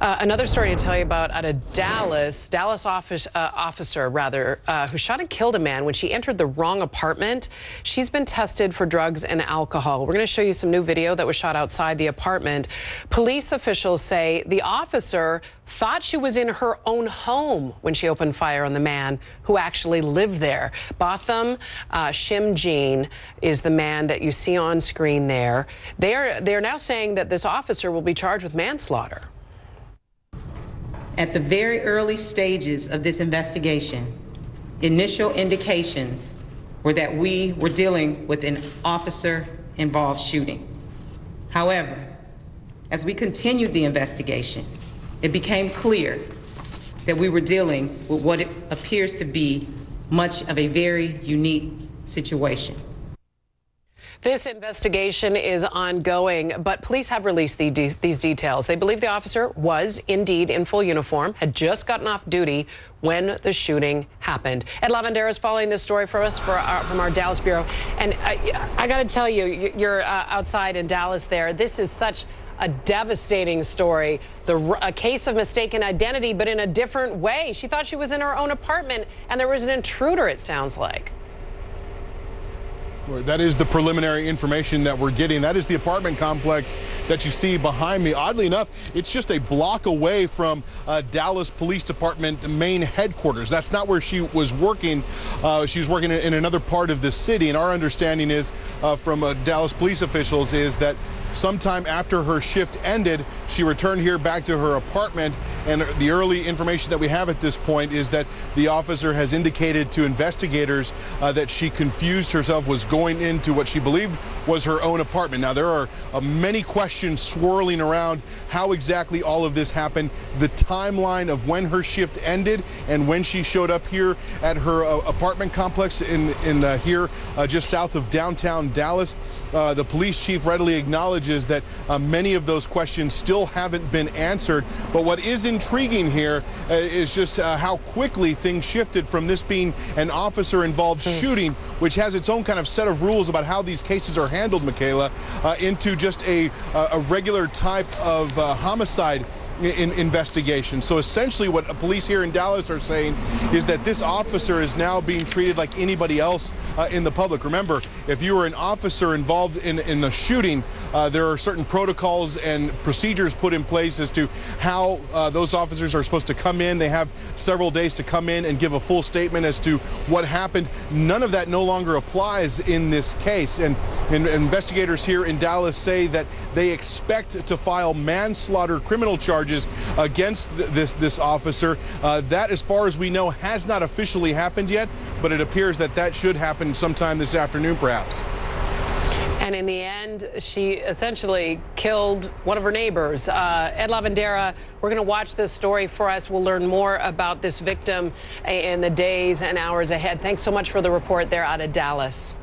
Another story to tell you about out of Dallas. Officer who shot and killed a man when she entered the wrong apartment. She's been tested for drugs and alcohol. We're going to show you some new video that was shot outside the apartment. Police officials say the officer thought she was in her own home when she opened fire on the man who actually lived there. Botham Shimjeen is the man that you see on screen there. They're now saying that this officer will be charged with manslaughter. At the very early stages of this investigation, initial indications were that we were dealing with an officer-involved shooting. However, as we continued the investigation, it became clear that we were dealing with what it appears to be much of a very unique situation. This investigation is ongoing, but police have released these details. They believe the officer was indeed in full uniform, had just gotten off duty when the shooting happened. Ed Lavandera is following this story for us from our Dallas bureau. And I got to tell you, you're outside in Dallas there. This is such a devastating story. A case of mistaken identity, but in a different way. She thought she was in her own apartment, and there was an intruder, it sounds like. That is the preliminary information that we're getting. That is the apartment complex that you see behind me. Oddly enough, it's just a block away from Dallas Police Department main headquarters. That's not where she was working. She was working in another part of the city. And our understanding is from Dallas police officials is that sometime after her shift ended, she returned here back to her apartment. And the early information that we have at this point is that the officer has indicated to investigators that she confused herself, was going into what she believed was her own apartment. Now, there are many questions swirling around how exactly all of this happened, the timeline of when her shift ended and when she showed up here at her apartment complex here just south of downtown Dallas. The police chief readily acknowledges that many of those questions still haven't been answered. But what is intriguing here is just how quickly things shifted from this being an officer-involved shooting, which has its own kind of set of rules about how these cases are handled, Michaela, into just a regular type of homicide investigation. So essentially what police here in Dallas are saying is that this officer is now being treated like anybody else in the public. Remember, if you were an officer involved in the shooting, there are certain protocols and procedures put in place as to how those officers are supposed to come in. They have several days to come in and give a full statement as to what happened. None of that no longer applies in this case. And investigators here in Dallas say that they expect to file manslaughter criminal charges against this officer. That, as far as we know, has not officially happened yet, but it appears that that should happen sometime this afternoon, perhaps. And in the end, she essentially killed one of her neighbors. Ed Lavandera, we're going to watch this story for us. We'll learn more about this victim in the days and hours ahead. Thanks so much for the report there out of Dallas.